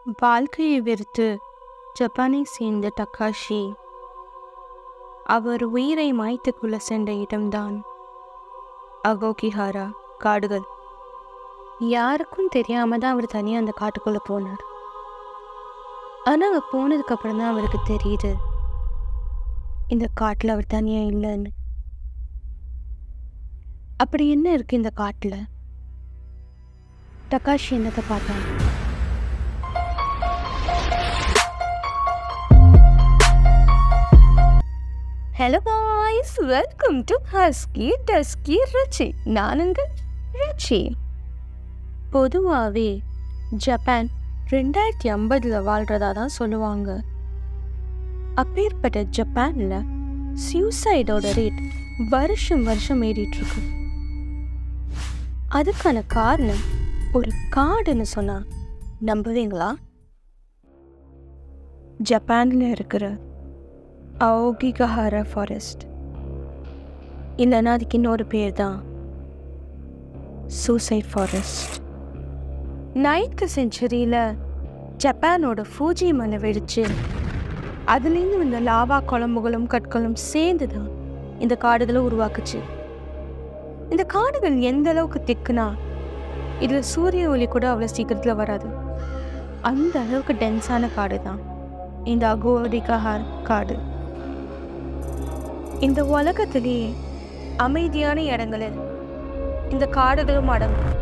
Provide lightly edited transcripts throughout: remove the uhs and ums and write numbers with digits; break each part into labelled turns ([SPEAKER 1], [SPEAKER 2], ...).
[SPEAKER 1] வாழ்க்கையை வெறுத்து ஜப்பானை சேர்ந்த டக்காஷி அவர் உயிரை மாய்த்துக்கொள்ள சென்ற இடம்தான் அகோகிஹாரா காடுகள். யாருக்கும் தெரியாம தான் அவர் தனியாக அந்த காட்டுக்குள்ளே போனார். ஆனால் அங்கே போனதுக்கு அப்புறம் தான் அவருக்கு தெரியுது இந்த காட்டில் அவர் தனியாக இல்லைன்னு. அப்படி என்ன இருக்கு இந்த காட்டில்? டக்காஷி என்னத்தை பார்த்தாங்க? Hello guys, welcome to Husky Dusky Ruchi. நானுங்க ருச்சி. பொதுவாகவே ஜப்பான் 2050 வாழ்கிறதா தான் சொல்லுவாங்க. அப்பேற்பட்ட ஜப்பானில் சூசைடோட ரேட் வருஷம் ஏறிட்டுருக்கு. அதுக்கான காரணம் ஒரு காடுன்னு சொன்னால் நம்புவீங்களா? ஜப்பானில் இருக்கிற அகோகிஹாரா ஃபாரஸ்ட், இல்லைன்னா அதுக்கு இன்னொரு பேர் தான் சூசைட் ஃபாரஸ்ட். 9th செஞ்சுரியில் ஜப்பானோட ஃபூஜி மலை வெடிச்சு அதுலேருந்து இந்த லாவா குழம்புகளும் கற்களும் சேர்ந்து தான் இந்த காடுகளை உருவாக்குச்சு. இந்த காடுகள் எந்த அளவுக்கு திக்குனா இதில் சூரிய ஒளி கூட அவ்வளோ சீக்கிரத்தில் வராது. அந்த அளவுக்கு டென்ஸான காடு தான் இந்த அகோகிஹாரா காடு. இந்த உலகத்திலேயே அமைதியான இடங்களில் இந்த காடுகளும் அடங்கும்.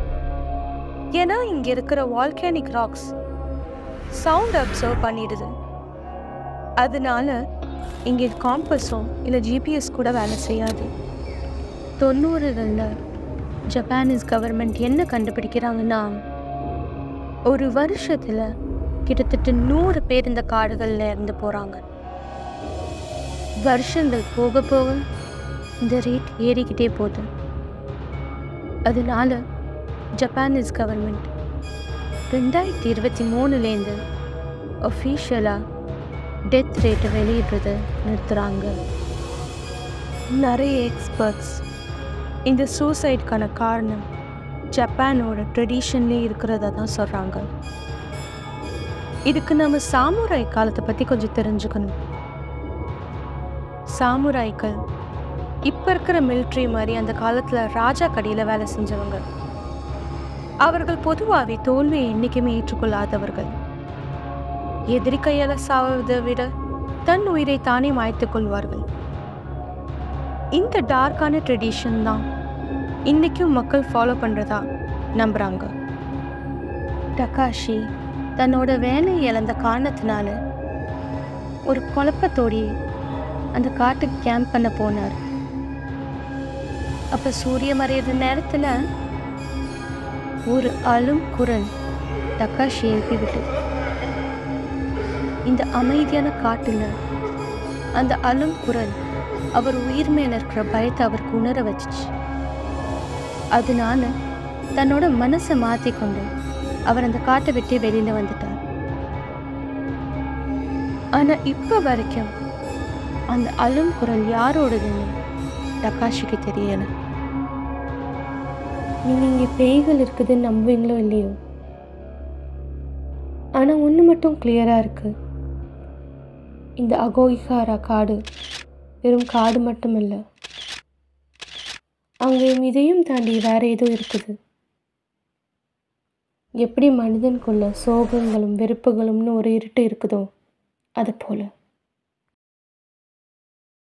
[SPEAKER 1] ஏன்னா இங்கே இருக்கிற வால்கானிக் ராக்ஸ் சவுண்ட் அப்சர்வ் பண்ணிடுது. அதனால இங்கே காம்பஸோ இல்லை ஜிபிஎஸ் கூட வேலை செய்யாது. 90களில் ஜப்பானீஸ் கவர்மெண்ட் என்ன கண்டுபிடிக்கிறாங்கன்னா, ஒரு வருஷத்தில் கிட்டத்தட்ட 100 பேர் இந்த காடுகளில் இறந்து போகிறாங்க. வருஷங்கள் போக போக இந்த ரேட் ஏறிக்கிட்டே போகுது. அதனால ஜப்பானீஸ் கவர்மெண்ட் 2023லேருந்து ஒஃபிஷியலாக டெத் ரேட்டை வெளியிடுறதை நிறுத்துகிறாங்க. நிறைய எக்ஸ்பர்ட்ஸ் இந்த சூசைடுக்கான காரணம் ஜப்பானோட ட்ரெடிஷன்லேயே இருக்கிறதா தான் சொல்கிறாங்க. இதுக்கு நம்ம சாமுராய் காலத்தை பற்றி கொஞ்சம் தெரிஞ்சுக்கணும். சாமுராய்கள் இப்போ இருக்கிற மிலிட்ரி மாதிரி அந்த காலத்தில் ராஜா கடியில் வேலை செஞ்சவங்க. அவர்கள் பொதுவாகவே தோல்வியை என்றைக்குமே ஏற்றுக்கொள்ளாதவர்கள். எதிரி கையால் சாவதை விட தன் உயிரை தானே மாய்த்துக் கொள்வார்கள். இந்த டார்க்கான ட்ரெடிஷன் தான் இன்றைக்கும் மக்கள் ஃபாலோ பண்ணுறதா நம்புகிறாங்க. டக்காஷி தன்னோட வேலையை இழந்த காரணத்தினால ஒரு குழப்பத்தோடி அந்த காட்டுக்கு கேம்ப் பண்ண போனார். அப்போ சூரிய மறையிற நேரத்தில் ஒரு அழும் குரல் டக்காஷி எழுப்பி விட்டது. இந்த அமைதியான காட்டில் அந்த அழும் குரல் அவர் உயிர் மேல இருக்கிற பயத்தை அவருக்கு உணர வச்சிச்சு. அதனால தன்னோட மனசை மாற்றிக்கொண்டு அவர் அந்த காட்டை விட்டு வெளியில் வந்துட்டார். ஆனால் இப்போ வரைக்கும் அந்த அழும் குரல் யாரோடதுன்னு டக்காஷிக்கு தெரியலை. நீங்கள் இங்கே பேய்கள் இருக்குதுன்னு நம்புவீங்களோ இல்லையோ, ஆனால் ஒன்று மட்டும் கிளியராக இருக்குது. இந்த அகோகிஹாரா காடு வெறும் காடு மட்டும் இல்லை, அங்கே இதையும் தாண்டி வேற ஏதோ இருக்குது. எப்படி மனிதனுக்குள்ள சோகங்களும் வெறுப்புகளும்னு ஒரு இருட்டு இருக்குதோ அது போல.